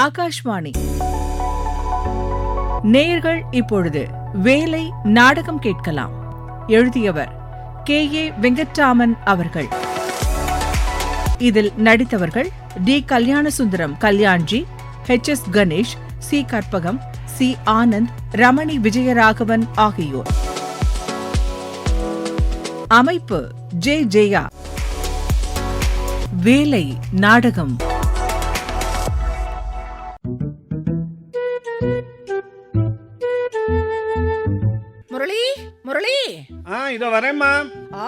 ஆகாஷ்வாணி. நேயர்கள் இப்பொழுது வேலை நாடகம் கேட்கலாம். எழுதியவர் K.A. வெங்கட்ராமன் அவர்கள். இதில் நடித்தவர்கள் T. Kalyanasundaram Kalyanji, H.S. Ganesh, C. Karpagam, C. Anand, Ramani Vijayaraghavan ஆகியோர். அமைப்பு ஜே. ஜெயா. வேலை நாடகம். முரளி, இதோ வரேம்மா.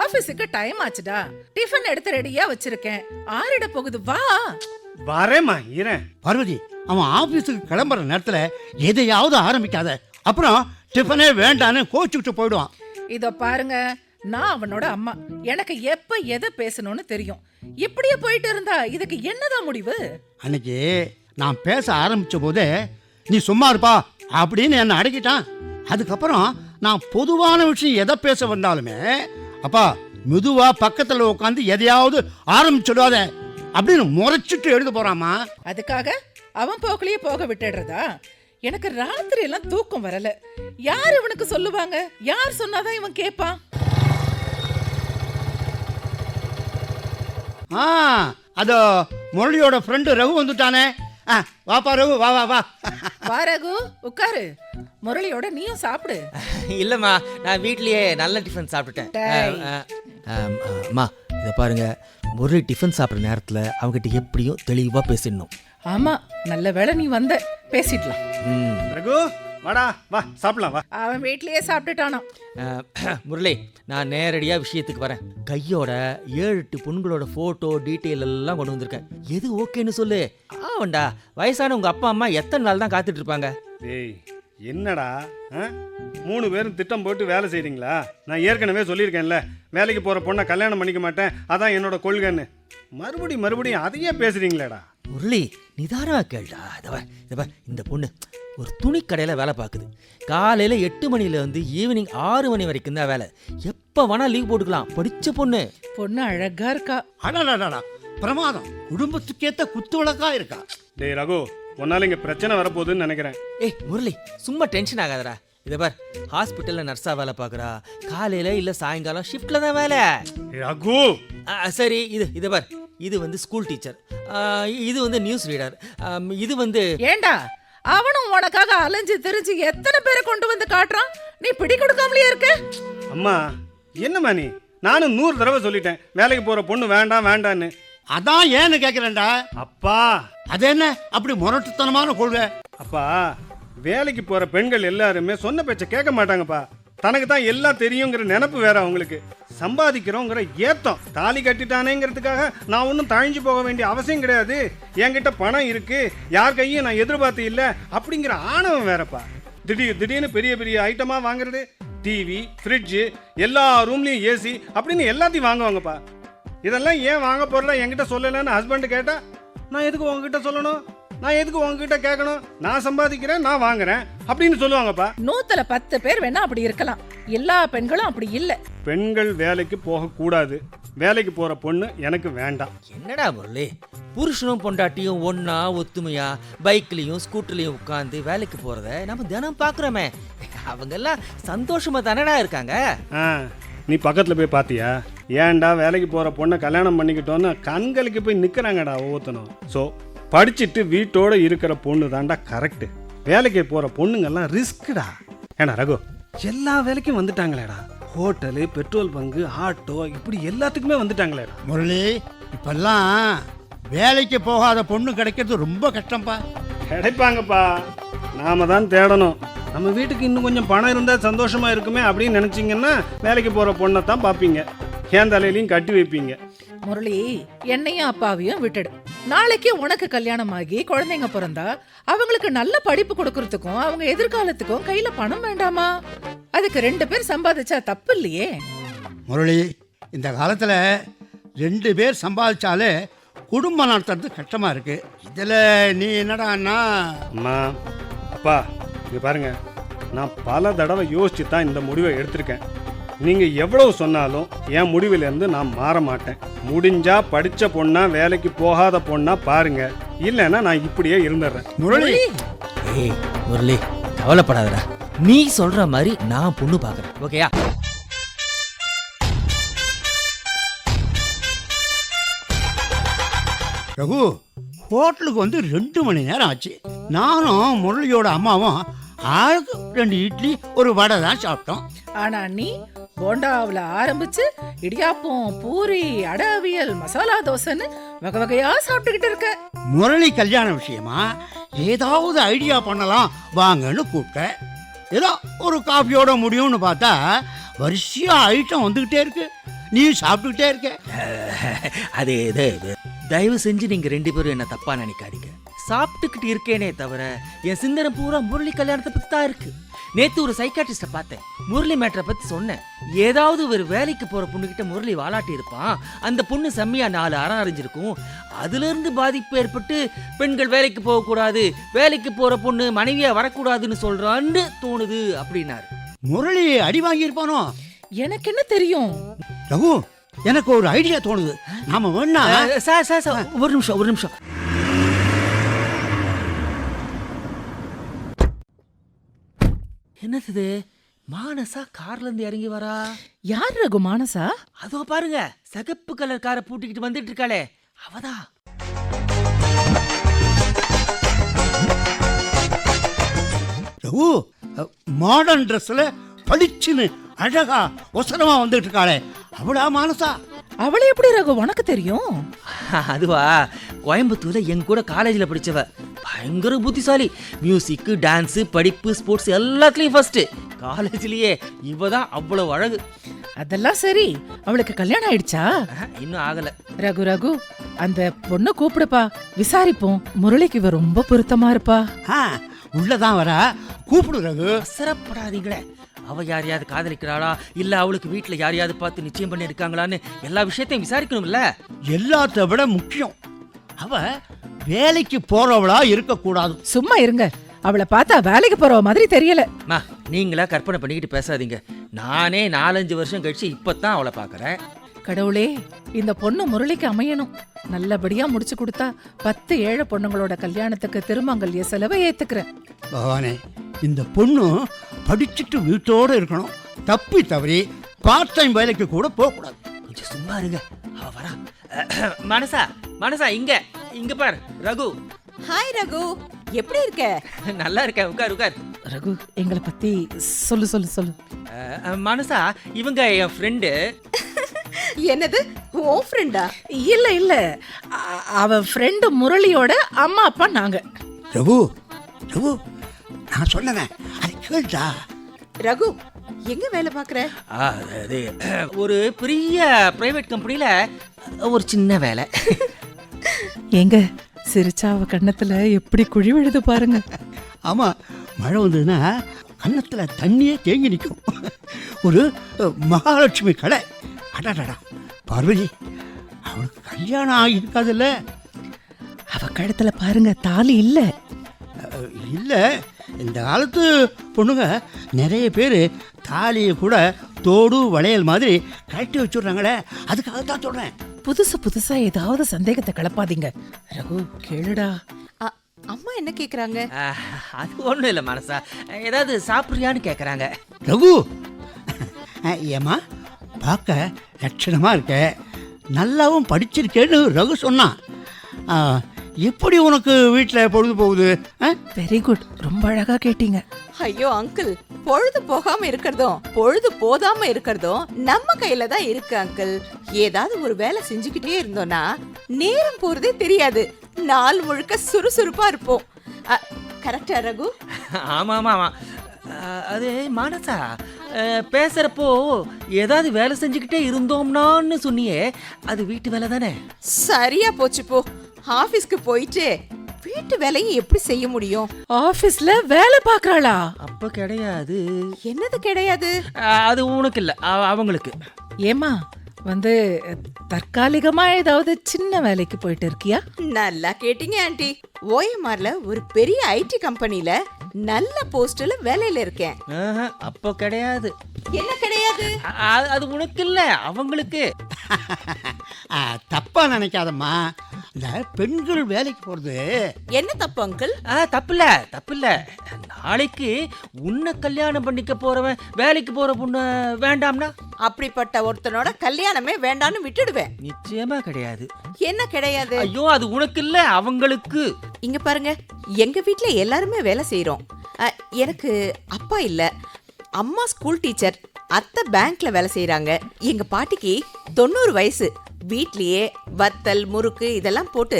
ஆபீஸுக்கு டைம் ஆச்சுடா. டிஃபன் எடுத்து ரெடியா வச்சிருக்கேன். ஆறிட போகுது, வா. வரேம்மா, இரேன். பார்வதி, அவன் ஆபீஸுக்கு கிளம்புற நேரத்துல எதையாவது ஆரம்பிக்காத, அப்புறம் டிஃபனே வேண்டான்னு கோச்சுக்கிட்டு போயிடுவான். இதோ பாருங்க, நான் அவனோட அம்மா. எனக்கு எப்ப எதை பேசணும்னு தெரியும். இப்படியே போயிட்டு இருந்தா இதுக்கு என்னதான் முடிவு? அன்னைக்கு நான் பேச ஆரம்பிச்ச போதே நீ சும்மா இருப்பா அப்படின்னு என்ன அடக்கிட்டான். அதுக்கப்புறம் நான் பொதுவான விஷயம் எதை பேச வந்தாலுமே, அப்பா மெதுவா பக்கத்துல உட்காந்து எதையாவது ஆரம்பிச்சுடாத அப்படின்னு முறைச்சிட்டு எழுத போறாமா. அதுக்காக அவன் போக்கிலேயே போக விட்டுடுறதா? எனக்கு ராத்திரி எல்லாம் தூக்கம் வரல. யார் இவனுக்கு சொல்லுவாங்க? யார் சொன்னாதான் இவன் கேட்பான்? அதோ முரளியோட ஃப்ரெண்டு ரகு வந்துட்டானே. வாப்பா ரகு, வா வா வா. வா ரகு, உட்காரு. முரளியோட நீயும் சாப்பிடு. இல்லம்மா, நான் வீட்லயே நல்ல டிஃபன் சாப்பிட்டுட்டேன். அம்மா இதை பாருங்க, முரளி டிஃபன் சாப்பிட்ற நேரத்தில் அவங்ககிட்ட எப்படியும் தெளிவாக பேசிடணும். ஆமா, நல்ல வேளை நீ வந்த, பேசிடலாம். ரகு, வாடா, வா சாப்பிடலாம், வா. அவன் வீட்லயே சாப்பிட்டுட்டானோ. முரளி, நான் நேரடியாக விஷயத்துக்கு வரேன். கையோட 7-8 பொண்களோட ஃபோட்டோ டீட்டெயில் எல்லாம் கொண்டு வந்திருக்கேன். எது ஓகேன்னு சொல்லு. ஆவண்டா, வயசான உங்கள் அப்பா அம்மா எத்தனை நாள் தான் காத்துட்டு இருப்பாங்க? ஏய், என்னடா 3 பேரும் திட்டம் போட்டு வேலை செய்கிறீங்களா? நான் ஏற்கனவே சொல்லியிருக்கேன்ல, வேலைக்கு போகிற பொண்ணை கல்யாணம் பண்ணிக்க மாட்டேன், அதான் என்னோட கொள்கைன்னு. மறுபடியும் அதையே பேசுகிறீங்களேடா. முரளி, நிதானமா கேள்டா. இந்த பொண்ணு ஒரு துணி கடையில் வேலை பார்க்குது. காலையில் 8 மணில வந்து ஈவினிங் 6 மணி வரைக்கும் தான் வேலை. எப்போ வேணா லீவ் போட்டுக்கலாம். படிச்ச பொண்ணு அழகா இருக்கா. அடடா, பிரமாதம். குடும்பத்துக்கேத்த குத்து விளக்கா இருக்கா. டேய் ரகு, உன்னால இங்கே பிரச்சனை வரப்போகுதுன்னு நினைக்கிறேன். ஏய் முரளி, சும்மா டென்ஷன் ஆகாதடா. இதை பார், ஹாஸ்பிட்டலில் நர்ஸா வேலை பார்க்குறா. காலையில் இல்லை சாயங்காலம் ஷிஃப்டில் தான் வேலை. ரகு சரி, இதை பார், இது வந்து ஸ்கூல் டீச்சர், இது வந்து நியூஸ் ரீடர், இது வந்து. ஏண்டா, அவனும் உனக்காக அலைஞ்சு தெரிஞ்சு எத்தனை பேரை கொண்டு வந்து காட்டுறான். நீ பிடி கொடுக்காமலே இருக்க. அம்மா, என்னம்மா நீ? நானும் 100 தடவை சொல்லிட்டேன், வேலைக்கு போகிற பொண்ணு வேண்டாம் வேண்டான்னு. அதான் ஏன்னு கேட்குறேன்டா. அப்பா, அது என்ன அப்படி முரட்டுத்தனமான கொள்கை? அப்பா, வேலைக்கு போகிற பெண்கள் எல்லாருமே சொன்ன பேச்சை கேட்க மாட்டாங்கப்பா. தனக்கு தான் எல்லாம் தெரியுங்கிற நினப்பு வேற அவங்களுக்கு. சம்பாதிக்கிறோங்கிற ஏத்தம். தாலி கட்டிட்டானேங்கிறதுக்காக நான் ஒன்றும் தழிஞ்சு போக வேண்டிய அவசியம் கிடையாது. என்கிட்ட பணம் இருக்கு, யார் கையும் நான் எதிர்பார்த்து இல்லை அப்படிங்கிற ஆணவம் வேறப்பா. திடீர்னு பெரிய ஐட்டமாக வாங்குறது, டிவி, ஃப்ரிட்ஜு, எல்லா ரூம்லேயும் ஏசி அப்படின்னு எல்லாத்தையும் வாங்குவாங்கப்பா. இதெல்லாம் ஏன் வாங்க போறல என்கிட்ட சொல்லலைன்னு ஹஸ்பண்ட் கேட்டா, நான் எதுக்கு உங்ககிட்ட சொல்லணும், நான் எதுக்கு உங்ககிட்ட கேட்கணும், நான் சம்பாதிக்கிறேன், நான் வாங்குறேன் அப்படின்னு சொல்லுவாங்கப்பா. 110 பேர் வேணா அப்படி இருக்கலாம், எல்லா பெண்களும் அப்படி இல்லை. பெண்கள் வேலைக்கு போக கூடாது, வேலைக்கு போற பொண்ணு எனக்கு வேண்டாம். என்னடா முரளி, புருஷனும் பொண்டாட்டியும் ஒன்னா ஒத்துமையா பைக்லயும் ஸ்கூட்டர்லயும் உட்காந்து வேலைக்கு போறத நம்ம தினம் பாக்குறோமே. அவங்க எல்லாம் சந்தோஷமா தானடா இருக்காங்க. நீ பக்கத்துல போய் பாத்தியா? ஏன்டா வேலைக்கு போற பொண்ணை கல்யாணம் பண்ணிக்கிட்டோன்னு கண்களுக்கு போய் நிக்கிறாங்கடா ஒவ்வொருத்தனும். ஸோ படிச்சுட்டு வீட்டோட இருக்கிற பொண்ணு தாண்டா கரெக்டு. வேலைக்கு போற பொண்ணுங்கெல்லாம் ரிஸ்க்குடா. ஏன்னா ரகு, எல்லா வேலைக்கும் வந்துட்டாங்களேடா. ஹோட்டலு, பெட்ரோல் பங்கு, ஆட்டோ, இப்படி எல்லாத்துக்குமே வந்துட்டாங்களேடா. முரளி, இப்பெல்லாம் வேலைக்கு போகாத பொண்ணு கிடைக்கிறது ரொம்ப கஷ்டம்பா. கிடைப்பாங்கப்பா, நாம தான் தேடணும். நம்ம வீட்டுக்கு இன்னும் கொஞ்சம் பணம் இருந்தால் சந்தோஷமா இருக்குமே அப்படின்னு நினைச்சிங்கன்னா வேலைக்கு போற பொண்ணை தான் பார்ப்பீங்க, ஏன் தலையிலையும் கட்டி வைப்பீங்க. முரளி, என்னையும் அப்பாவையும் விட்டுடு. நாளைக்கு உனக்கு கல்யாணம் ஆகி குழந்தைங்க பிறந்தா அவங்களுக்கு நல்ல படிப்பு கொடுக்கறதுக்கும் அவங்க எதிர்காலத்துக்கும் கையில பணம் வேண்டாமா? அதுக்கு 2 பேர் சம்பாதிச்சா தப்பு இல்லையே. முரளி, இந்த காலத்துல 2 பேர் சம்பாதிச்சாலே குடும்பம் நடத்துறது கஷ்டமா இருக்கு. இதுல நீ என்னடான்னா? அம்மா, அப்பா, இது பாருங்க, நான் பல தடவை யோசிச்சு தான் இந்த முடிவை எடுத்திருக்கேன். நீங்கள் எவ்வளவு சொன்னாலும் என் முடிவிலேருந்து நான் மாற மாட்டேன். முடிஞ்சா படித்த பொண்ணா வேலைக்கு போகாத பொண்ணா பாருங்க, இல்லைன்னா நான் இப்படியே இருந்துடுறேன். முரளி ஏய் முரளி கவலைப்படாதடா, நீ சொல்ற மாதிரி நான் பொண்ணு பார்க்கறேன், ஓகேயா? ரகு, ஹோட்டலுக்கு வந்து 2 மணி நேரம் ஆச்சு. நானும் முரளியோட அம்மாவும் ஆளுக்கு 2 இட்லி ஒரு வடை தான் சாப்பிட்டோம். ஆனா நீ போண்டாவில் ஆரம்பிச்சு இடியாப்பம், பூரி, அடை அவியல், மசாலா தோசைன்னு வகை வகையா சாப்பிட்டுக்கிட்டு இருக்க. முரளி கல்யாண விஷயமா ஏதாவது ஐடியா பண்ணலாம் வாங்கன்னு கூப்பிட்டேன். ஏதோ ஒரு காஃபியோட முடியும்னு பார்த்தா வரிசையா ஐட்டம் வந்துக்கிட்டே இருக்கு. நீ சாப்பிட்டுக்கிட்டே இருக்க. அது இது தயவு செஞ்சு நீங்க 2 பேரும் என்ன தப்பா நினைக்காதீங்க. சாப்பிட்டுக்கிட்டு இருக்கேனே தவிர என் சிந்தனை பூரா முரளி கல்யாணத்தை பத்தி தான் இருக்கு. நேத்து ஒரு சைக்காட்ரிஸ்ட பார்த்தேன், முரளி மேட்டரை பத்தி சொன்னேன். ஏதாவது ஒரு வேலைக்கு போற பொண்ணுகிட்ட முரளி வாலாட்டி இருப்பான், அந்த பொண்ணு செம்மையா 4 அறம் அறிஞ்சிருக்கும். அதுல இருந்து பாதிப்பு ஏற்பட்டு பெண்கள் வேலைக்கு போக கூடாது, வேலைக்கு போற பொண்ணு மனைவியா வரக்கூடாதுன்னு சொல்றான்னு தோணுது அப்படின்னாரு. முரளி அடி வாங்கியிருப்பானோ? எனக்கு என்ன தெரியும்? ரகு, எனக்கு ஒரு ஐடியா தோணுது. நாம வேணா சார் ஒரு நிமிஷம். என்னது மானசா கார்ல இருந்து இறங்கி வரா? யார் ரகு மானசா? அதோ பாருங்க, சகப்பு கலர் காரை பூட்டிக்கிட்டு வந்துட்டு இருக்காளே, அவதான். ரகு, மாடர்ன் ட்ரெஸ்ல பளிச்சுன்னு அழகா ஒசரமா வந்துட்டு இருக்காளே, அவளா மானசா? அவளை எப்படி ரகு உனக்கு தெரியும்? அதுவா, கோயம்புத்தூர்ல என் கூட காலேஜில் படிச்சவ, பயங்கர புத்திசாலி. மியூசிக்கு, டான்ஸு, படிப்பு, ஸ்போர்ட்ஸ் எல்லாத்துலயும் ஃபர்ஸ்ட். காலேஜ்லயே இவ தான் அவ்வளவு அழகு. அதெல்லாம் சரி, அவளுக்கு கல்யாணம் ஆயிடுச்சா? இன்னும் ஆகல. ரகு அந்த பொண்ணை கூப்பிடுப்பா, விசாரிப்போம். முரளிக்கு இவ ரொம்ப பொருத்தமா இருப்பா. உள்ளதான் வரா, கூப்பிடு ரகு. அவசரப்படாதீங்களே. அவ யாரையாவது காதலிக்கிறாளா, இல்ல அவளுக்கு வீட்டுல யாரையாவது பார்த்து நிச்சயம் பண்ணி இருக்காங்களான்னு எல்லா விஷயத்தையும் விசாரிக்கணும்ல. எல்லாத்த விட முக்கியம், அவ வேலைக்கு போறவளா இருக்கக்கூடாது. சும்மா இருங்க, அவளை பார்த்தா வேலைக்கு போறவ மாதிரி தெரியல. நீங்களா கற்பனை பண்ணிக்கிட்டு பேசாதீங்க. நானே 4-5 வருஷம் கழிச்சு இப்பதான் அவளை பாக்குறேன். கடவுளே, இந்த பொண்ணு முரளிக்கு அமையணும். நல்லபடியா முடிச்சு கொடுத்தா 10 ஏழை பொண்ணுங்களோட கல்யாணத்துக்கு திருமங்கல்ய செலவை ஏத்துக்கிறேன். பகவானே, இந்த பொண்ணு படிச்சுட்டு வீட்டோட இருக்கணும். தப்பி தவறி பார்ட் டைம் வேலைக்கு கூட போக கூடாது. கொஞ்சம் சும்மா இருங்க, அவ வரா. மனசா இங்க பாரு. ரகு. ஹாய் ரகு, எப்படி இருக்க? நல்லா இருக்கேன், உட்கார். ரகு, எங்களை பத்தி சொல்லு. மனசா, இவங்க என் ஃப்ரெண்டு. என்னது, உன் ஃப்ரெண்டா? இல்ல அவ ஃப்ரெண்டு முரளியோட அம்மா அப்பா நாங்க. ரகு, நான் சொன்னேன், அது கேள்டா. ரகு, எங்க வேலை பாக்குற? அது ஒரு பெரிய பிரைவேட் கம்பெனில ஒரு சின்ன வேலை. எங்க சிரிச்சா அவ கண்ணத்துல எப்படி குழி விழுது பாருங்க. ஆமா, மழை வந்ததுன்னா கன்னத்துல தண்ணியே தேங்கி நிற்கும். ஒரு மகாலட்சுமி கடை. அடாடா பார்வதி, அவளுக்கு கல்யாணம் ஆகியிருக்காதுல்ல? அவ கழுத்துல பாருங்க தாலி இல்ல. இல்லை, இந்த காலத்து பொண்ணுங்க நிறைய பேர் தாலியை கூட தோடு வளையல் மாதிரி கட்டி வச்சுடுறாங்களே, அதுக்காகத்தான் சொல்றேன். புதுசா ஏதாவது சந்தேகத்தை கிளப்பாதீங்க. ரகு, கேளுடா. அம்மா என்ன கேக்குறாங்க? அது ஒண்ணும் இல்ல மனசா, ஏதாவது சாப்பிடுறியான்னு கேக்குறாங்க. ரகு, ஏமா பார்க்க லட்சணமா இருக்க, நல்லாவும் படிச்சிருக்கேன்னு ரகு சொன்னான். எப்படி உனக்கு வீட்டில் பொழுது போகுது? வெரி குட், ரொம்ப அழகா கேட்டீங்க. ஐயோ அங்கிள், பொழுது போகாம இருக்கிறதும் பொழுது போதாம இருக்கிறதும் நம்ம கையில தான் இருக்கு அங்கிள். ஏதாவது ஒரு வேலை செஞ்சுக்கிட்டே இருந்தோம்னா நேரம் போறதே தெரியாது. நாள் முழுக்க சுறுசுறுப்பா இருப்போம். கரெக்டா ரகு? ஆமா. அது மனசா, பேசுறப்போ ஏதாவது வேலை செஞ்சுக்கிட்டே இருந்தோம்னான்னு சொன்னியே, அது வீட்டு வேலை தானே? சரியா போச்சு போ. ஆபீஸ்க்கு போயிட்டு வீட்டு வேலையும் எப்படி செய்ய முடியும்? ஆபீஸ்ல வேலை பாக்குறாளா? அப்ப கிடையாது. என்னது கிடையாது? அது உனக்கு இல்ல, அவங்களுக்கு. ஏமா தற்காலிகமா ஏதாவது சின்ன வேலைக்கு போயிட்டு இருக்கியா? நல்லா கேட்டீங்க ஆண்டி. ஓஎம்ஆர்ல ஒரு பெரிய ஐடி கம்பெனில நல்ல போஸ்ட்ல வேலையில இருக்கேன். அப்போ கிடையாது. என்ன கிடையாது? அது உனக்கு இல்ல, அவங்களுக்கு. தப்பா நினைக்காதம்மா. இந்த பெண்கள் வேலைக்கு போகிறது என்ன தப்பு அங்கிள்? தப்பில்ல. நாளைக்கு உன்னை கல்யாணம் பண்ணிக்க போறவன் வேலைக்கு போற பொண்ணு வேண்டாம்னா அப்படிப்பட்ட ஒருத்தனோட கல்யாணமே வேண்டான்னு விட்டுடுவேன். நிச்சயமா கிடையாது. என்ன கிடையாது? ஐயோ, அது உனக்கு இல்ல, அவங்களுக்கு. இங்க பாருங்க, எங்க வீட்ல எல்லாருமே வேலை செய்றோம். எனக்கு அப்பா இல்ல, அம்மா ஸ்கூல் டீச்சர், அத்தை பேங்க்ல வேலை செய்யறாங்க. எங்க பாட்டிக்கு 90 வயசு. வீட்லயே வத்தல் முறுக்கு இதெல்லாம் போட்டு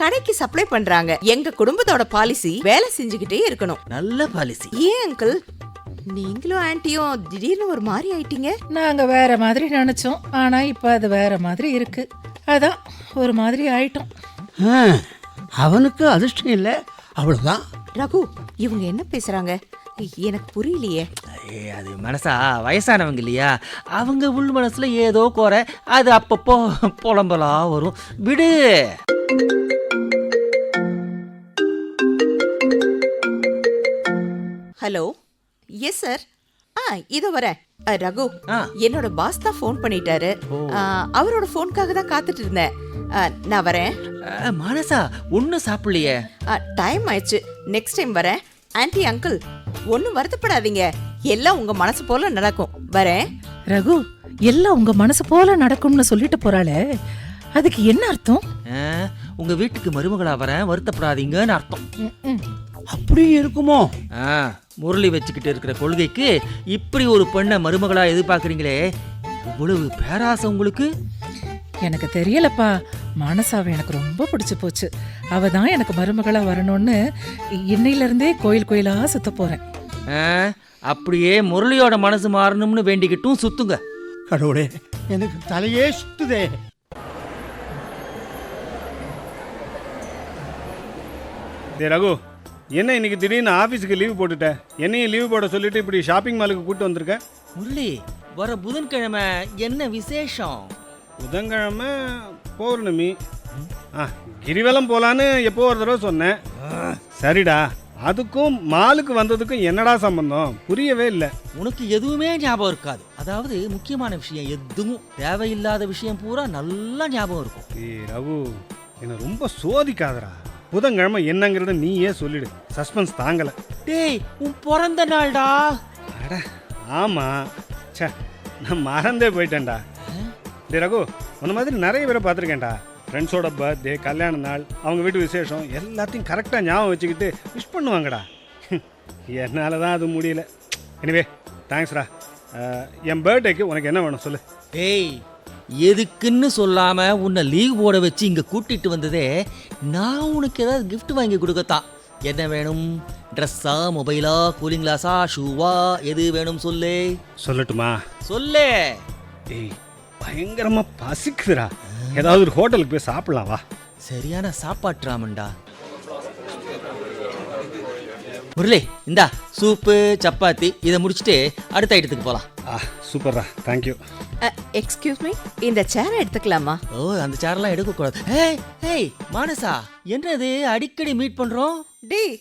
கடைக்கு சப்ளை பண்றாங்க. எங்க குடும்பத்தோட பாலிசி வேலை செஞ்சுக்கிட்டே இருக்கணும். நல்ல பாலிசி. ஏன் அங்கிள், நீங்களும் ஆன்ட்டியும் திடீர்னு ஒரு மாதிரி ஆயிட்டீங்க? நாங்க வேற மாதிரி நினைச்சோம், ஆனா இப்ப அது வேற மாதிரி இருக்கு. அதான் ஒரு மாதிரி ஆயிட்டோம். அவனுக்கு அதிர்ஷ்டம் இல்லை, அவ்வளோதான். ரகு, இவங்க என்ன பேசுறாங்க? எனக்கு புரியலையே. அது மனசா வயசானவங்க இல்லையா, அவங்க உள் மனசுல ஏதோ குறை, அது அப்பப்போ புலம்பலா வரும். விடு. Hello, yes sir. இதோ வரேன். ரகு, என்னோட பாஸ் தான் ஃபோன் பண்ணிட்டாரு. அவரோட ஃபோனுக்காக தான் காத்துட்டு இருந்தேன். நான் வரேன். மனசா ஒன்னும் சாப்பிடலையே. டைம் ஆயிடுச்சு, நெக்ஸ்ட் டைம் வரேன். ஆன்ட்டி அங்கிள், ஒன்னும் வருத்தப்படாதீங்க, எல்லாம் உங்க மனசு போல நடக்கும். வரேன். ரகு, எல்லாம் உங்க மனசு போல நடக்கும்னு சொல்லிட்டு போறாளே, அதுக்கு என்ன அர்த்தம்? உங்க வீட்டுக்கு மருமகளா வரேன், வருத்தப்படாதீங்கன்னு அர்த்தம். அப்படி இருக்குமோ? முரளி வச்சுக்கிட்டு இருக்கிற கொள்கைக்கு இப்படி ஒரு பெண்ணை மருமகளா எதிர்பார்க்குறீங்களே, இவ்வளவு பேராசை உங்களுக்கு? எனக்கு தெரியலப்பா, மனசாவை எனக்கு ரொம்ப பிடிச்சு போச்சு. அவ தான் எனக்கு மருமகளா வரணும்னு இன்னையில இருந்தே கோயில் கோயிலா சுத்த போறேன். அப்படியே முரளியோட மனசு மாறணும்னு வேண்டிக்கிட்டும் சுத்துங்க. கடவுளே, எனக்கு தலையே சுத்துதே. ரகு, என்ன இன்னைக்கு திடீர்னு ஆஃபீஸுக்கு லீவ் போட்டுட்ட? என்னையும் லீவ் போட சொல்லிட்டு இப்படி ஷாப்பிங் மாலுக்கு கூப்பிட்டு வந்திருக்க? முரளி, வர புதன்கிழமை என்ன விசேஷம்? புதன்கிழமை பௌர்ணமி. கிரிவலம் போலான்னு எப்போ ஒரு தடவை சொன்னேன். சரிடா, அதுக்கும் மாலுக்கு வந்ததுக்கும் என்னடா சம்பந்தம்? புரியவே இல்லை. உனக்கு எதுவுமே ஞாபகம் இருக்காது. அதாவது முக்கியமான விஷயம் எதுவும், தேவையில்லாத விஷயம் பூரா நல்லா ஞாபகம் இருக்கும். ரகு, என்ன ரொம்ப சோதிக்காதடா. புதன்கிழமை என்னங்கிறத நீயே சொல்லிடு, சஸ்பென்ஸ் தாங்கல. டேய், உன் பிறந்த நாள்டா. அட ஆமா, சே, நான் மறந்தே போயிட்டேன்டா. டே ரகு, உன்ன மாதிரி நிறைய பேரை பார்த்துருக்கேன்டா. ஃப்ரெண்ட்ஸோட பர்த்டே, கல்யாண நாள், அவங்க வீட்டு விசேஷம் எல்லாத்தையும் கரெக்டாக ஞாபகம் வச்சுக்கிட்டு விஷ் பண்ணுவாங்கடா. என்னால் தான் அது முடியல. எனிவே தேங்க்ஸ்டா. என் பர்த்டேக்கு உனக்கு என்ன வேணும் சொல்லு. டேய், எதுக்குன்னு சொல்லாம உன்னை லீவ் போட வச்சு இங்க கூட்டிட்டு வந்ததே நான் உனக்கு ஏதாவது கிஃப்ட் வாங்கி கொடுக்கத்தான். என்ன வேணும்? ட்ரெஸ்ஸா, மொபைலா, கூலிங் கிளாஸா, ஷூவா, எது வேணும் சொல்லு. சொல்லட்டுமா? சொல்லு. ஏய், பயங்கரமா பசிக்குதுடா. ஏதாவது ஒரு ஹோட்டலுக்கு போய் சாப்பிடலாம் வா. சரியான சாப்பாட்டுறாமண்டா. முரளி, இந்தா சூப்பு, சப்பாத்தி, இதை முடிச்சுட்டு அடுத்த ஐட்டத்துக்கு போகலாம். சூப்பர்ரா, தேங்க்யூ. எக்ஸ்கியூஸ் மீ, இந்த சேரை எடுத்துக்கலாமா? ஓ, அந்த சேர்லாம் எடுக்கக்கூடாது. ஏய் மானசா, என்னது அடிக்கடி மீட் பண்றோம்? டேய்,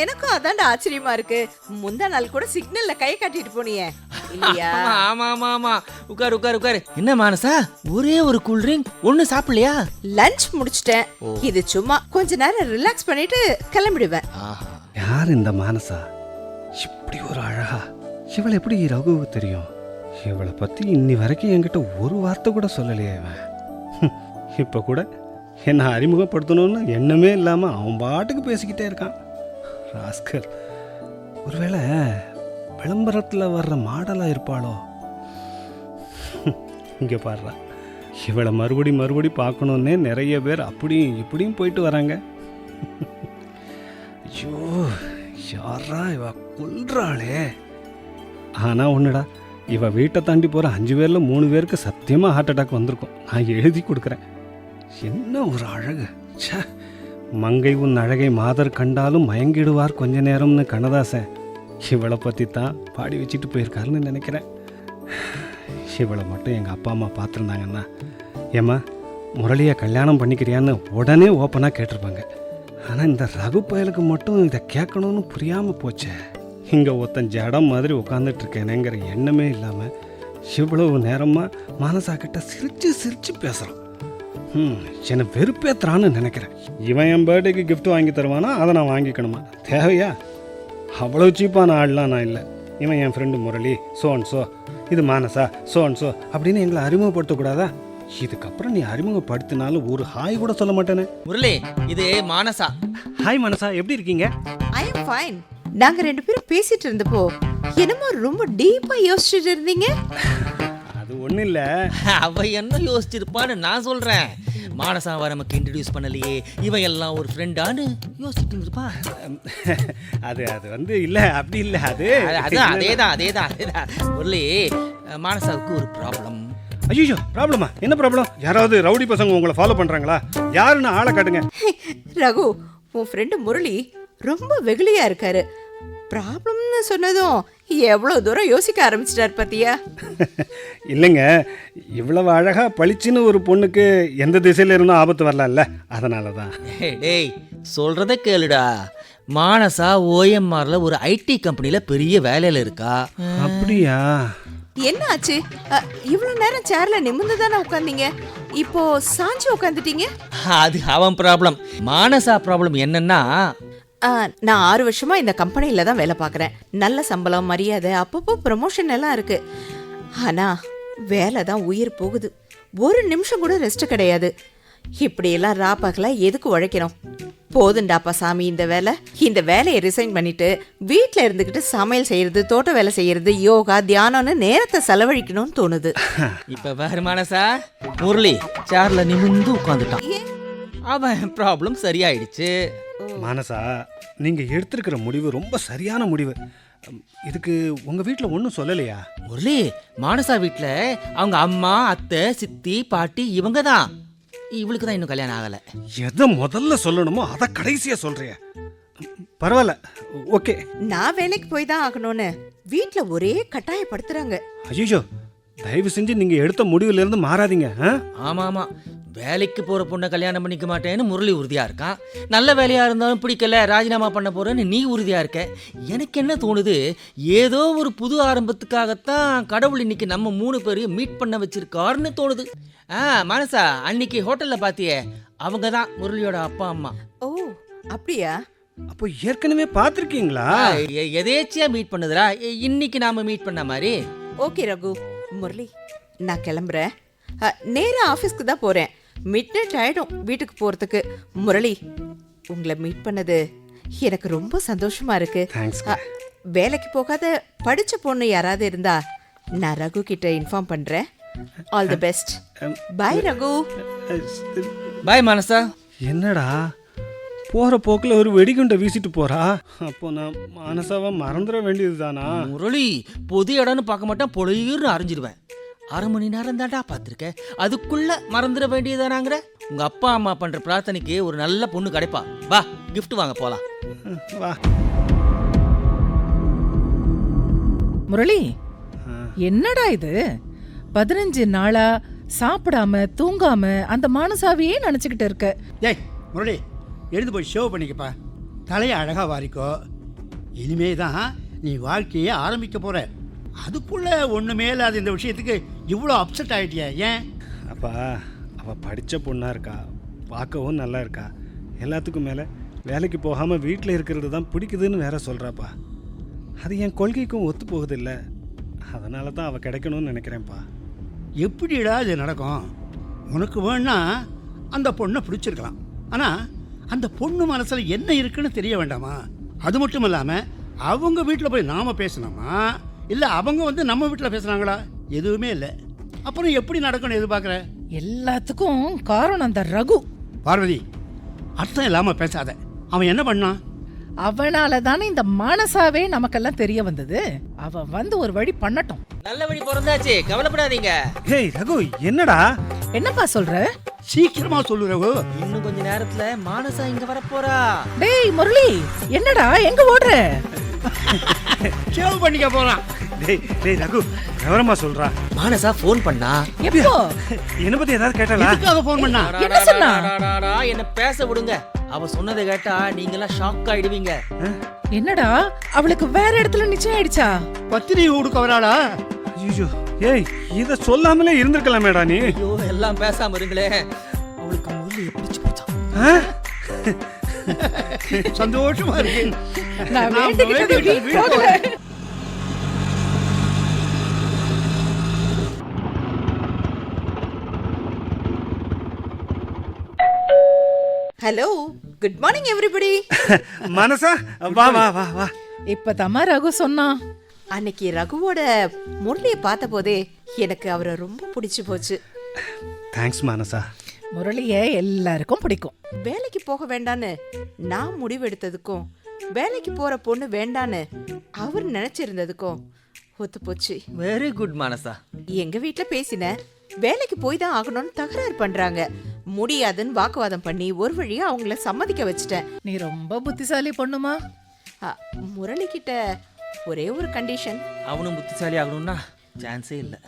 எனக்கும் அதான்டா ஆச்சரியமா இருக்கு. முந்தா நாள் கூட சிக்னல்ல கை காட்டிட்டு போனியே இல்லையா? ஆமா. உட்காரு. என்ன மானசா, ஒரே ஒரு கூல் ட்ரிங்க், ஒண்ணு சாப்பிடலையா? லஞ்ச் முடிச்சிட்டேன். இது சும்மா கொஞ்ச நேரம் ரிலாக்ஸ் பண்ணிட்டு கிளம்பிடுவேன். யார் இந்த மானசா? இப்படி ஒரு அழகா, இவளை எப்படி ரகுவுக்கு தெரியும்? இவளை பத்தி இன்னி வரைக்கும் என்கிட்ட ஒரு வார்த்தை கூட சொல்லலையே இவன். இப்ப கூட என்னை அறிமுகப்படுத்தணும்னு எண்ணமே இல்லாம அவன் பாட்டுக்கு பேசிக்கிட்டே இருக்கான். ராஸ்கர், ஒருவேளை விளம்பரத்துல வர்ற மாடலா இருப்பாளோ? இங்க பாடுறா, இவளை மறுபடி பார்க்கணுன்னே நிறைய பேர் அப்படியும் இப்படியும் போயிட்டு வராங்க. ஐயோ, யாரா இவ கொல்றாளே. ஆனா ஒண்ணுடா, இவ வீட்டை தாண்டி போற 5 பேர்ல 3 பேருக்கு சத்தியமா ஹார்ட் அட்டாக் வந்திருக்கும். நான் எழுதி கொடுக்குறேன். என்ன ஒரு அழகு! ச்சே, மங்கை உன் அழகை மாதர் கண்டாலும் மயங்கிடுவார் கொஞ்ச நேரம்னு கண்ணதாசன் இவளை பற்றி தான் பாடி வச்சுட்டு போயிருக்காருன்னு நினைக்கிறேன். இவளை மட்டும் எங்கள் அப்பா அம்மா பார்த்துருந்தாங்கன்னா, ஏம்மா முரளியை கல்யாணம் பண்ணிக்கிறியான்னு உடனே ஓப்பனாக கேட்டிருப்பாங்க. ஆனால் இந்த ரகு பயலுக்கு மட்டும் இதை கேட்கணும்னு புரியாமல் போச்சே. இங்கே ஒருத்தன் ஜடம் மாதிரி உட்காந்துட்டு இருக்கேனேங்கிற எண்ணமே இல்லாமல் இவ்வளவு நேரமா மானசா கிட்ட சிரிச்சு சிரிச்சு பேசுறான். என்னை வெறுப்பேத்துறான்னு நினைக்கிறேன். இவன் என் பர்த்டேக்கு gift வாங்கி தருவானா, அதை நான் வாங்கிக்கணுமா? தேவையா? அவ்வளோ சீப்பான ஆள்லாம் நான் இல்லை. இவன் என் friend Murali, so and so, இது மானசா, சோ அண்ட் சோ அப்படின்னு எங்களை அறிமுகப்படுத்தக்கூடாதா? இதுக்கப்புறம் நீ அறிமுகப்படுத்தினாலும் ஒரு ஹாய் கூட சொல்ல மாட்டேனே. முரளி, இது மானசா. ஹாய் மானசா, எப்படி இருக்கீங்க? ஐ அம் ஃபைன். நாங்க 2 பேரும் பேசிட்டு இருந்தப்போ என்னமோ ரொம்ப டீப்பா யோசிச்சுட்டு இருந்தீங்க. அது ஒன்றும் இல்லை. அவ என்ன யோசிச்சிருப்பான்னு நான் சொல்றேன். மானசாவை நமக்கு இன்ட்ரடியூஸ் பண்ணலையே, இவன் எல்லாம் ஒரு ஃப்ரெண்டான்னு யோசிச்சுட்டு இருப்பா. அது வந்து இல்லை, அப்படி இல்லை. அதேதான் முரளி, மானசாவுக்கு ஒரு ப்ராப்ளம். ஐயோ, ப்ராப்ளமா? என்ன ப்ராப்ளம்? யாராவது ரவுடி பசங்க உங்களை ஃபாலோ பண்றாங்களா? யாருன்னு ஆளை காட்டுங்க. ரகு, உன் ஃப்ரெண்டு முரளி ரொம்ப வெகுளியா இருக்காரு. ப்ராப்ளம்னு சொன்னதும் எவ்வளவு தூரம் யோசிக்க ஆரம்பிச்சிட்டார் பாத்தியா? இல்லைங்க, இவ்வளவு அழகா பளிச்சுன்னு ஒரு பொண்ணுக்கு எந்த திசையில இருந்தும் ஆபத்து வரலாம்ல, அதனால தான். டேய், சொல்றத கேளுடா. மானசா ஓஎம்ஆர்ல ஒரு ஐடி கம்பெனில பெரிய வேலையில இருக்கா. அப்படியா? என்ன ஆச்சு? இவ்வளவு நேரம் சேர்ல நிமிர்ந்து தானே உட்காந்தீங்க, இப்போ சாஞ்சு உட்காந்துட்டீங்க. அது அவன் ப்ராப்ளம். மானசா ப்ராப்ளம் என்னன்னா, நான் 6 வருஷமா இந்த கம்பெனில தான் வேலை பார்க்குறேன். நல்ல சம்பளம், மரியாதை, அப்பப்போ ப்ரமோஷன் எல்லாம் இருக்கு. ஆனா வேலை தான் உயிர் போகுது. ஒரு நிமிஷம் கூட ரெஸ்ட் கிடையாது. இப்படியெல்லாம் ராப்பகலா எதுக்கு உழைக்கணும்? போதுண்டாப்பா சாமி இந்த வேலையை ரிசைன் பண்ணிட்டு வீட்டில் இருந்துக்கிட்டு சமையல் செய்யறது, தோட்ட வேலை செய்யறது, யோகா, தியானம்னு நேரத்தை செலவழிக்கணும்னு தோணுது. இப்ப வேற மானசா, முரளி சேர்ல நிமிர்ந்து உட்காந்துட்டான். அவன் ப்ராப்ளம் சரியாயிடுச்சு. மானசா, நீங்க எடுத்திருக்கிற முடிவு ரொம்ப சரியான முடிவு. இதுக்கு உங்க வீட்டில் ஒன்றும் சொல்லலையா? முரளி, மானசா வீட்டில் அவங்க அம்மா, அத்தை, சித்தி, பாட்டி இவங்க தான். இவளுக்கு தான் இன்னும் கல்யாணம் ஆகலை. எதை முதல்ல சொல்லணுமோ அதை கடைசியா சொல்றிய. பரவாயில்ல, ஓகே. நான் வேலைக்கு போய் தான் ஆகணும்னு வீட்டில் ஒரே கட்டாயப்படுத்துறாங்க. ஐயோ, தயவு செஞ்சு நீங்க எடுத்த முடிவுல இருந்து மாறாதீங்க. ஆமா, வேலைக்கு போற பொண்ணை கல்யாணம் பண்ணிக்க மாட்டேன்னு முரளி உறுதியா இருக்கான். நல்ல வேலையா இருந்தாலும் பிடிக்கல, ராஜினாமா பண்ண போறேன்னு நீ உறுதியா இருக்க. எனக்கு என்ன தோணுது, ஏதோ ஒரு புது ஆரம்பத்துக்காகத்தான் கடவுள் இன்னைக்கு நம்ம 3 பேரையும் மீட் பண்ண வச்சிருக்காருன்னு தோணுது. மானசா, அன்னைக்கு ஹோட்டல்ல பாத்தியே, அவங்க தான் முரளியோட அப்பா அம்மா. ஓ, அப்படியா? அப்போ ஏற்கனவே பார்த்துருக்கீங்களா? எதேச்சியா மீட் பண்ணுதுடா, இன்னைக்கு நாம மீட் பண்ண மாதிரி. ஓகே ரகு, முரளி நான் கிளம்புறேன். நேரா ஆஃபீஸ்க்கு தான் போறேன். மிட் நைட் ஆயிடும் வீட்டுக்கு போறதுக்கு. முரளி, உங்களை மீட் பண்ணது எனக்கு ரொம்ப சந்தோஷமா இருக்கு. வேலைக்கு போகாத படிச்ச பொண்ணு யாராவது இருந்தா நான் ரகு கிட்ட இன்ஃபார்ம் பண்றேன். All the best. Bye Raghu. Bye Manasa. என்னடா போற போக்குல ஒரு வெடிகுண்டை வீசிட்டு போறா? அப்போ நான் மானசாவை மறந்துட வேண்டியதுதானா? முரளி, பொது இடம்னு பார்க்க மாட்டேன், பொழுதுன்னு அறிஞ்சிடுவேன். 1/2 மணி நேரம் தான்டா பார்த்துருக்கேன், அதுக்குள்ள மறந்துட வேண்டியதானாங்கிற. உங்க அப்பா அம்மா பண்ற பிரார்த்தனைக்கு ஒரு நல்ல பொண்ணு கிடைப்பா. வா, கிஃப்ட் வாங்க போலாம். வா. முரளி, என்னடா இது? 15 நாளா சாப்பிடாம தூங்காம அந்த மானசாவையே நினைச்சுக்கிட்டு இருக்க. ஏய் முரளி, எழுந்து போய் ஷேவ் பண்ணிக்கப்பா, தலையை அழகாக வாரிக்கோ. இனிமே தான் நீ வாழ்க்கையை ஆரம்பிக்க போற. அதுக்குள்ள ஒன்றுமே இல்லாத இந்த விஷயத்துக்கு இவ்வளோ அப்செட் ஆகிட்டியா? ஏன்? அப்பா, அவள் படித்த பொண்ணாக இருக்கா, பார்க்கவும் நல்லா இருக்கா. எல்லாத்துக்கும் மேலே வேலைக்கு போகாமல் வீட்டில் இருக்கிறது தான் பிடிக்குதுன்னு வேற சொல்கிறாப்பா. அது என் கொள்கைக்கும் ஒத்து போகுது இல்லை. அதனால தான் அவள் கிடைக்கணும்னு நினைக்கிறேன்ப்பா. எப்படிடா இது நடக்கும்? உனக்கு வேணா அந்த பொண்ணை பிடிச்சிருக்கலாம், ஆனால் அந்த பொண்ணு மனசில் என்ன இருக்குன்னு தெரிய வேண்டாமா? அது மட்டும் இல்லாமல் அவங்க வீட்டில் போய் நாம் பேசணுமா, இல்லை அவங்க வந்து நம்ம வீட்டில் பேசுகிறாங்களா? எதுவுமே இல்லை. அப்புறம் எப்படி நடக்கணும் எதிர்பார்க்குற? எல்லாத்துக்கும் காரணம் அந்த ரகு. பார்வதி, அர்த்தம் இல்லாமல் பேசாத. அவன் என்ன பண்ணான்? அவனால தானே இந்த மானசாவே நமக்கெல்லாம் தெரிய வந்தது. அவன் வந்து ஒரு வழி பண்ணட்டும். நல்ல வழி பிறந்தாச்சு, கவலைப்படாதீங்க. ஹேய் ரகு, என்னடா? என்னப்பா சொல்ற? சீக்கிரமா சொல்லு ரகு. இன்னும் கொஞ்ச நேரத்துல மானசா இங்க வரப்போறா. டேய் முரளி, என்னடா எங்க ஓடுற? ஷேவ் பண்ணிக்க போறான். டேய் ரகு, விவரமா சொல்றா. மானசா ஃபோன் பண்ணா. எப்போ? என்ன பத்தி ஏதாவது கேட்டாளா? எதுக்காக ஃபோன் பண்ணா? என்ன சொன்னா? என்ன பேச விடுங்க. அவ சொன்னதை கேட்டா நீங்க எல்லாம் ஷாக் ஆயிடுவீங்க. என்னடா, அவளுக்கு வேற இடத்துல நிச்சயம் ஆயிடுச்சா? பத்திரிகை கொடுக்க வராளா? ஐயோ, ஏய் இத சொல்லாமலே இருந்திருக்கலாமேடா நீ. ஐயோ எல்லாம் பேசாம இருங்களே. அவளுக்கு முரளியை பிடிச்சு போச்சான். ஆ? சந்தோஷமா இருக்கு. நான் வேண்டிக்கிட்டது வீண் போகல. Hello, good morning everybody. மனசா வா வா வா வா. இப்பதாம்மா ரகு சொன்னான். அன்னைக்கு ரகுவோட முரளியை பார்த்த போதே எனக்கு அவரை ரொம்ப பிடிச்சு போச்சு. தேங்க்ஸ் மனசா. முரளிய எல்லாருக்கும் பிடிக்கும். வேலைக்கு போக வேண்டான்னு நான் முடிவெடுத்ததுக்கும் வேலைக்கு போற பொண்ணு வேண்டான்னு அவர் நினைச்சிருந்ததுக்கும் ஒத்து போச்சு. வெரி குட் மனசா. எங்க வீட்ல பேசின வேலைக்கு போய் தான் ஆகணும்னு தகராறு பண்றாங்க. முடியாதுன்னு வாக்குவாதம் பண்ணி ஒரு வழியா அவங்கள சம்மதிக்க வச்சுட்டேன். நீ ரொம்ப புத்திசாலி பொண்ணுமா. முரளி கிட்ட ஒரே ஒரு கண்டிஷன். அவனும் புத்திசாலி ஆகணும்னா சான்ஸே இல்லை.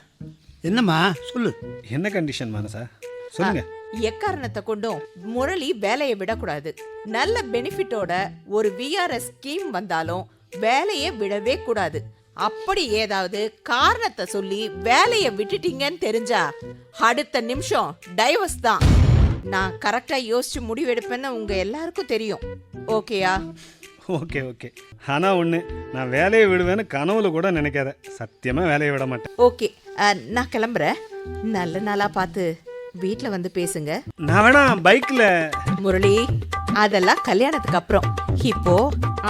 என்னம்மா சொல்லு. என்ன கண்டிஷன் மனசா சொல்லுங்க. எக்காரணத்தை கொண்டும் முரளி வேலையை விடக்கூடாது. நல்ல பெனிஃபிட்டோட ஒரு விஆர்எஸ் ஸ்கீம் வந்தாலும் வேலையை விடவே கூடாது. அப்படி ஏதாவது காரணத்தை சொல்லி வேலையை விட்டுட்டீங்கன்னு தெரிஞ்சா அடுத்த நிமிஷம் டைவர்ஸ் தான். நான் கரெக்டா யோசிச்சு முடிவெடுப்பேன்னு உங்க எல்லாருக்கும் தெரியும். ஓகேயா? Okay okay. ஆனா ஒண்ணு, நான் வேலையை விடுவேன்னு கனவுல கூட நினைக்காத. சத்தியமா வேலையை விட மாட்டேன். ஓகே, நான் கிளம்புறேன். நல்ல நாளா பார்த்து வீட்ல வந்து பேசுங்க. நான் வேணா பைக்ல. முரளி, அதெல்லாம் கல்யாணத்துக்கு அப்புறம். இப்போ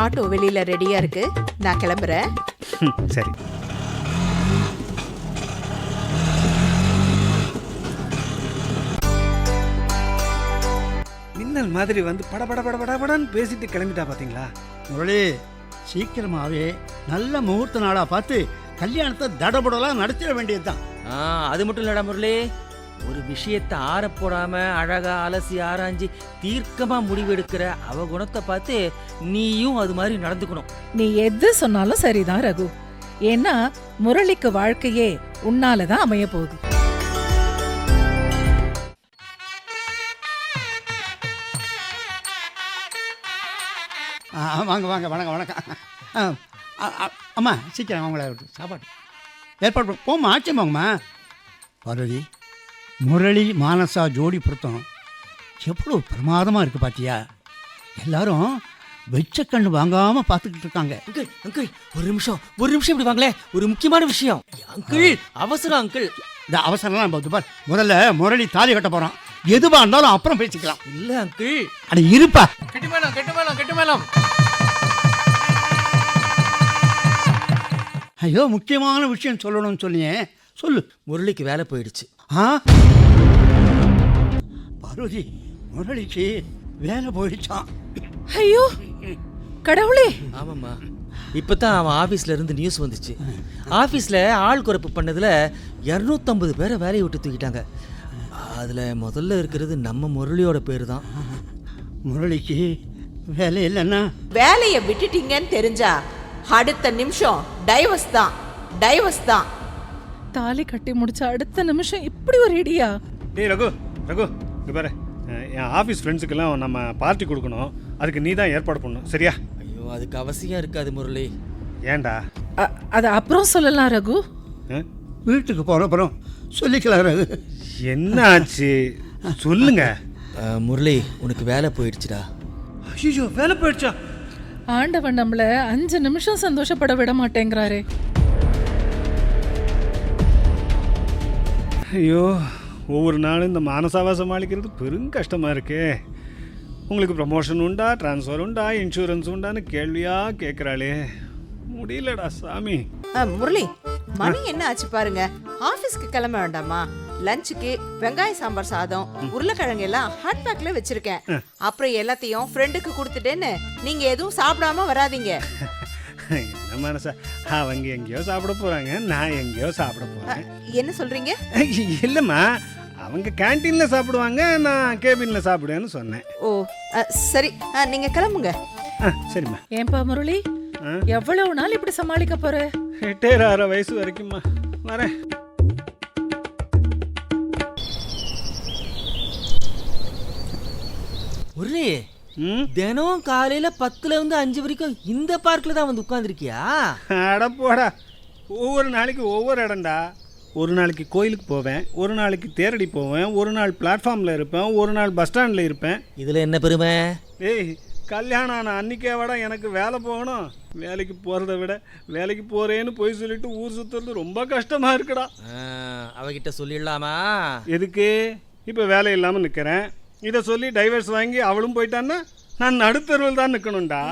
ஆட்டோ வெளியில ரெடியா இருக்கு. நான் கிளம்புறேன். சரி. மின்னல் மாதிரி வந்து படபட படபடன்னு பேசிட்டு கிளம்பிட்டா பாத்தீங்களா? முரளி, சீக்கிரமாவே நல்ல முகூர்த்த நாளா பார்த்து கல்யாணத்தை தடபடலாம் நடத்திட வேண்டியதுதான். அது மட்டும் இல்லடா முரளி, ஒரு விஷயத்தை ஆறப்போடாம அழகா அலசி ஆராய்ஞ்சி தீர்க்கமா முடிவெடுக்கிற அவ குணத்தை பார்த்து நீயும் அது மாதிரி நடந்துக்கணும். நீ எது சொன்னாலும் சரிதான் ரகு. ஏன்னா முரளிக்கு வாழ்க்கையே உன்னாலதான் அமைய போகுது. வாங்க வாங்க, வணக்கம் வணக்கம். அம்மா சீக்கிரம் அவங்கள சாப்பாடு ஏற்பாடு போம்மா. ஆச்சரியம் போங்கம்மா. பார்வதி, முரளி மானசா ஜோடி பொருத்தம் எவ்வளோ பிரமாதமாக இருக்குது பார்த்தியா? எல்லாரும் வெச்ச கண்ணு வாங்காமல் பார்த்துக்கிட்டு இருக்காங்க. அங்கிள் அங்கிள் ஒரு நிமிஷம் இப்படி வாங்களேன். ஒரு முக்கியமான விஷயம் அங்கிள். அவசரம் அங்கிள். இந்த அவசரம்லாம் பார்த்து பார். முதல்ல முரளி தாலி கட்ட போகிறான். எதுவாக இருந்தாலும் அப்புறம் பேசிக்கலாம். இல்ல அங்கிள். அட இருப்பா. கெட்டு மேலம். ஐயோ, முக்கியமான விஷயம் சொல்லணும்னு சொன்னியே, சொல்லு. முரளிக்கு வேலை போயிடுச்சு. பார்வதி, முரளிக்கு வேலை போயிடுச்சான். ஐயோ கடவுளே. ஆமாம்மா, இப்பதான் அவன் ஆபீஸ்ல இருந்து நியூஸ் வந்துச்சு. ஆபீஸ்ல ஆள் குறைப்பு பண்ணதுல 250 பேரை வேலையை விட்டு தூக்கிட்டாங்க. அதுல முதல்ல இருக்கிறது நம்ம முரளியோட பேரு தான். முரளிக்கு வேலை இல்லைன்னா வேலையை விட்டுட்டீங்கன்னு தெரிஞ்சா அடுத்த நிமிஷம் டைவர்ஸ் தான். தாலி கட்டி முடிச்ச அடுத்த நிமிஷம் இப்படி ஒரு இடியா? டேய் ரகு, இங்க பாரு. என் ஆஃபீஸ் ஃப்ரெண்ட்ஸுக்கெல்லாம் நம்ம பார்ட்டி கொடுக்கணும். அதுக்கு நீ தான் ஏற்பாடு பண்ணணும், சரியா? ஐயோ, அதுக்கு அவசியம் இருக்காது முரளி. ஏன்டா? அது அப்புறம் சொல்லலாம் ரகு. வீட்டுக்கு போன அப்புறம் சொல்லிக்கலாம் ரகு. என்ன ஆச்சு சொல்லுங்க. முரளி, உனக்கு வேலை போயிடுச்சுடா. ஐயோ, வேலை போயிடுச்சா? ஆண்டவன் நம்மள 5 நிமிஷம் சந்தோஷப்பட விட மாட்டேங்கிறாரே. ஐயோ, ஒவ்வொரு நாளும் இந்த மானசாவை சமாளிக்கிறது பெரும் கஷ்டமாக இருக்கே. உங்களுக்கு ப்ரமோஷன் உண்டா, ட்ரான்ஸ்ஃபர் உண்டா, இன்சூரன்ஸ் உண்டான்னு கேள்வியாக கேட்குறாளே. முடியலடா சாமி. முரளி, மணி என்ன ஆச்சு பாருங்க. ஆபீஸ்க்கு கிளம்ப வேண்டாமா? லஞ்சுக்கு வெங்காய சாம்பார் சாதம், உருளைக்கிழங்கு எல்லாம் ஹாட் பேக்ல வச்சிருக்கேன். அப்புறம் எல்லாத்தையும் ஃப்ரெண்டுக்கு கொடுத்துட்டேன்னு நீங்க எதுவும் சாப்பிடாம வராதீங்க. என்ன மனசா, அவங்க எங்கேயோ சாப்பிட போறாங்க, நான் எங்கேயோ சாப்பிட போறேன். என்ன சொல்றீங்க? இல்லம்மா, அவங்க கேன்டீன்ல சாப்பிடுவாங்க, நான் கேபின்ல சாப்பிடுவேன்னு சொன்னேன். ஓ சரி, நீங்க கிளம்புங்க. சரிம்மா. ஏன்பா முரளி, எவ்வளவு நாள் இப்படி சமாளிக்க போற? ரிட்டையர் ஆகிற வயசு வரைக்கும்மா வரேன். முரளி, தினம் காலையில 10ல இருந்து 5 வரைக்கும் இந்த பார்க்ல தான் வந்து உட்கார்ந்துருக்கியா? அட போடா, ஒவ்வொரு நாளைக்கு ஒவ்வொரு இடம்டா. ஒரு நாளைக்கு கோயிலுக்கு போவேன், ஒரு நாளைக்கு தேரடி போவேன், ஒரு நாள் பிளாட்ஃபார்மில் இருப்பேன், ஒரு நாள் பஸ் ஸ்டாண்டில் இருப்பேன். இதில் என்ன பெருமை? ஏய், கல்யாணம் ஆன அன்றைக்கே விட எனக்கு வேலை போகணும். வேலைக்கு போகிறத விட வேலைக்கு போகிறேன்னு போய் சொல்லிட்டு ஊர் சுற்றுறது ரொம்ப கஷ்டமாக இருக்குடா. அவகிட்ட சொல்லிடலாமா? எதுக்கு? இப்போ வேலை இல்லாமல் நிற்கிறேன். இதை சொல்லி டைவர்ஸ் வாங்கி அவளும் போயிட்டான்னா நான் நடுத்தருவில் தான் நிற்கணும்டா.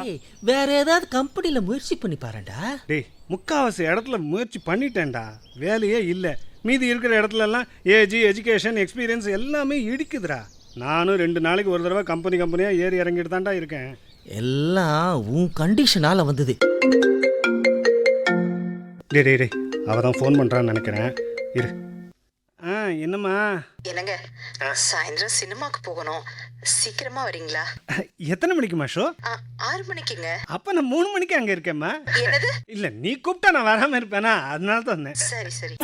வேற ஏதாவது கம்பெனியில் முயற்சி பண்ணி பாருடா. டேய், முக்கால்வாசி இடத்துல முயற்சி பண்ணிட்டேன்டா, வேலையே இல்லை. மீதி இருக்கிற இடத்துலலாம் ஏஜ், எஜுகேஷன், எக்ஸ்பீரியன்ஸ் எல்லாமே இடிக்குதுடா. நானும் 2 நாளைக்கு ஒரு தடவை கம்பெனியாக ஏறி இறங்கிட்டு தான்டா இருக்கேன். எல்லாம் உன் கண்டிஷனால் வந்தது. டே அவள் தான் ஃபோன் பண்ணுறான்னு நினைக்கிறேன். இரு. என்னம்மா? என்னங்க, சாயந்தரம் சினிமாக்கு போகணும், சீக்கிரமா வரீங்களா? எத்தனை மணிக்குமா ஷோ? 6 மணிக்குங்க. அப்போ நான் 3 மணிக்கு அங்கே இருக்கேம்மா. என்னது? இல்லை, நீ கூப்பிட்டா நான் வராமல் இருப்பேனா, அதனால தான் வந்தேன். சரி சரி.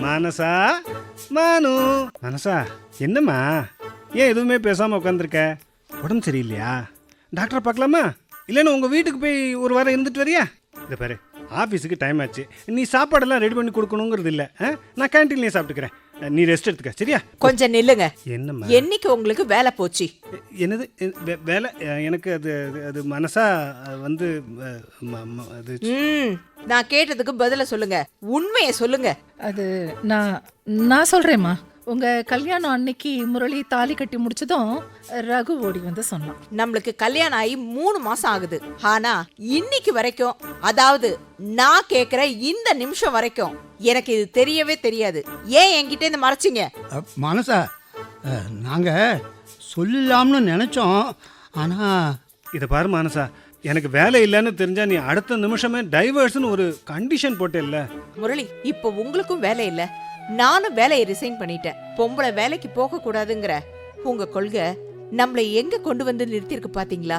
மானசா, மானு. மானசா, என்னம்மா ஏன் எதுவுமே பேசாமல் உட்காந்துருக்க? உடம்பு சரியில்லையா? டாக்டரை பார்க்கலாமா? இல்லைன்னா உங்கள் வீட்டுக்கு போய் ஒரு வாரம் இருந்துட்டு வரியா? இதை பாரு, ஆஃபீஸுக்கு டைம் ஆச்சு. நீ சாப்பாடெல்லாம் ரெடி பண்ணி கொடுக்கணுங்கிறது இல்லை. நான் கேன்டீன்லேயே சாப்பிட்டுக்கிறேன். நீ ரெஸ்ட் எடுத்துக்க, சரியா? கொஞ்சம் நில்லுங்க. என்னம்மா? என்னைக்கு உங்களுக்கு வேலை போச்சு? என்னது வேலை? எனக்கு அது அது மனசா வந்து அது. நான் கேட்டதுக்கு பதில சொல்லுங்க, உண்மையை சொல்லுங்க. அது நான் சொல்றேம்மா. உங்க கல்யாணம் அன்னைக்கு முரளி தாலி கட்டி முடிச்சதும் ரகு ஓடி வந்து சொன்னான். நம்மளுக்கு கல்யாணம் ஆகி 3 மாசம் ஆகுது. ஆனா இன்னைக்கு வரைக்கும், அதாவது நான் கேக்குற இந்த நிமிஷம் வரைக்கும் எனக்கு இது தெரியவே தெரியாது. ஏன் என்கிட்ட இருந்து மறைச்சிங்க? மனசா, நாங்கள் சொல்லலாம்னு நினச்சோம். ஆனால் இதை பாரு மானசா, எனக்கு வேலை இல்லைன்னு தெரிஞ்சா நீ அடுத்த நிமிஷமே டைவர்ஸ்னு ஒரு கண்டிஷன் போட்டேல்ல. முரளி, இப்போ உங்களுக்கும் வேலை இல்ல, நானும் வேலையை ரிசைன் பண்ணிட்டேன். பொம்பளை வேலைக்கு போக கூடாதுங்கிற உங்க கொள்கை நம்மளை எங்க கொண்டு வந்து நிறுத்திருக்கு பாத்தீங்களா?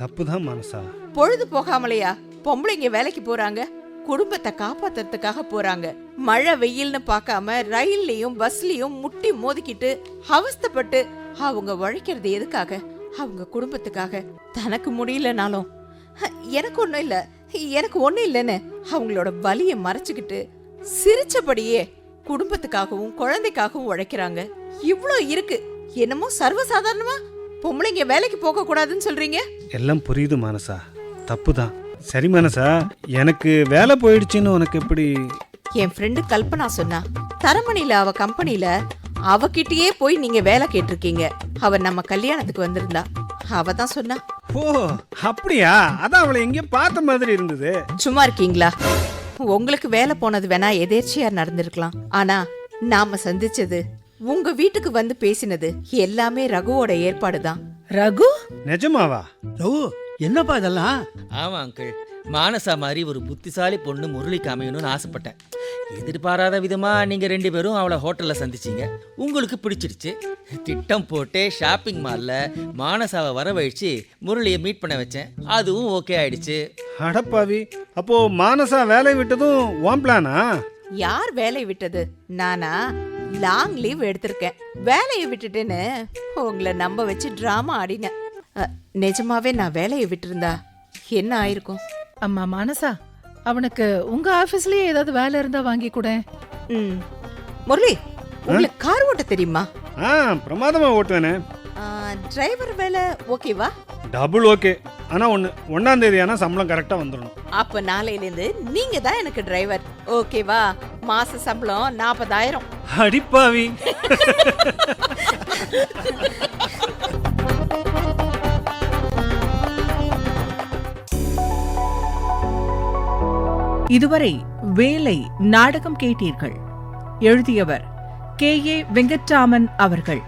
தப்புதான் மானசா. பொழுது போகாமலையா பொம்பளைங்க வேலைக்கு போறாங்க? குடும்பத்தை காப்பாத்துறதுக்காக போறாங்க. மழை வெயில்னு பார்க்காம ரயில்லயும் பஸ்லயும் முட்டி மோதிக்கிட்டு அவஸ்தைப்பட்டு அவங்க உழைக்கிறது எதுக்காக? அவங்க குடும்பத்துக்காக. தனக்கு முடியலனாலும் எனக்கு ஒண்ணும் இல்லைன்னு அவங்களோட வலியை மறைச்சுக்கிட்டு சிரிச்சபடியே குடும்பத்துக்காகவும் குழந்தைக்காகவும் உழைக்கிறாங்க. இவ்ளோ இருக்கு, என்னமோ சர்வசாதாரணமா பொம்பளைங்க வேலைக்கு போக கூடாதுன்னு சொல்றீங்க. எல்லாம் புரியுது மானசா, தப்புதான். சரி மானசா, எனக்கு வேலை போயிடுச்சுன்னு உனக்கு எப்படி? என் ஃப்ரெண்டு கல்பனா சொன்னா, தரமணில அவ கம்பெனில அவகிட்டயே போய் நீங்க வேலை கேட்டிருக்கீங்க. அவ நம்ம கல்யாணத்துக்கு வந்திருந்தா. அவ தான் சொன்னா. ஓ, அப்படியா? அதான் அவளை எங்கேயோ பார்த்த மாதிரி இருந்தது. சும்மா இருக்கீங்களா? உங்களுக்கு வேலை போனது வேணா எதேர்ச்சியா நடந்திருக்கலாம். ஆனா நாம சந்திச்சது, உங்க வீட்டுக்கு வந்து பேசினது எல்லாமே ரகுவோட ஏற்பாடுதான். ரகு? நிஜமாவா? ஓ, என்னப்பா இதெல்லாம்? ஆமாம் அங்கிள், மானசா மாதிரி ஒரு புத்திசாலி பொண்ணு முரளிக்கு அமையணும்னு ஆசைப்பட்டேன். எதிர்பாராத விதமாக நீங்கள் 2 பேரும் அவளை ஹோட்டலில் சந்திச்சிங்க. உங்களுக்கு பிடிச்சிருச்சு. திட்டம் போட்டு ஷாப்பிங் மாலில் மானசாவை வரவழைச்சு முரளியை மீட் பண்ண வச்சேன். அதுவும் ஓகே ஆயிடுச்சு. அடப்பாவி, அப்போ மானசா வேலை விட்டதும் ஓன் பிளானா? யார் வேலையை விட்டது? நானா லாங் லீவ் எடுத்திருக்கேன். வேலையை விட்டுட்டேன்னு உங்களை நம்ப வச்சு டிராமா ஆடினேன். நிஜமாவே நான் வேலையை விட்டுருந்தா என்ன ஆயிருக்கும்? அம்மா மானசா, அவனுக்கு உங்க ஆபீஸ்லயே ஏதாவது வேலை இருந்தா வாங்கி கூட. முரளி, உங்களுக்கு கார் ஓட்ட தெரியுமா? பிரமாதமா ஓட்டுவேனே. டிரைவர் வேலை ஓகேவா? Double okay. ஆனா 1ஆம் தேதி ஆனா சம்பளம் கரெக்டா வந்துடணும். அப்ப நாளையில இருந்து நீங்க தான் எனக்கு டிரைவர், ஓகேவா? மாச சம்பளம் 40,000. அடிப்பாவி. இதுவரை வேலை நாடகம் கேட்டீர்கள். எழுதியவர் K.A. வெங்கட்ராமன் அவர்கள்.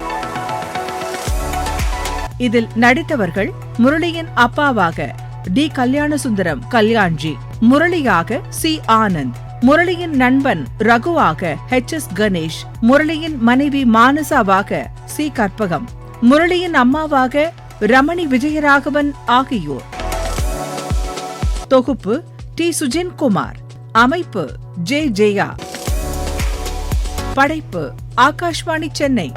இதில் நடித்தவர்கள் முரளியின் அப்பாவாக டி. கல்யாணசுந்தரம் கல்யாண்ஜி, முரளியாக சி. ஆனந்த், முரளியின் நண்பன் ரகுவாக H.S. கணேஷ், முரளியின் மனைவி மானசாவாக சி. கற்பகம், முரளியின் அம்மாவாக ரமணி விஜயராகவன் ஆகியோர். தொகுப்பு டி. சுஜின்குமார். அமைப்பு ஜே. ஜெயா. படைப்பு ஆகாஷ்வாணி சென்னை.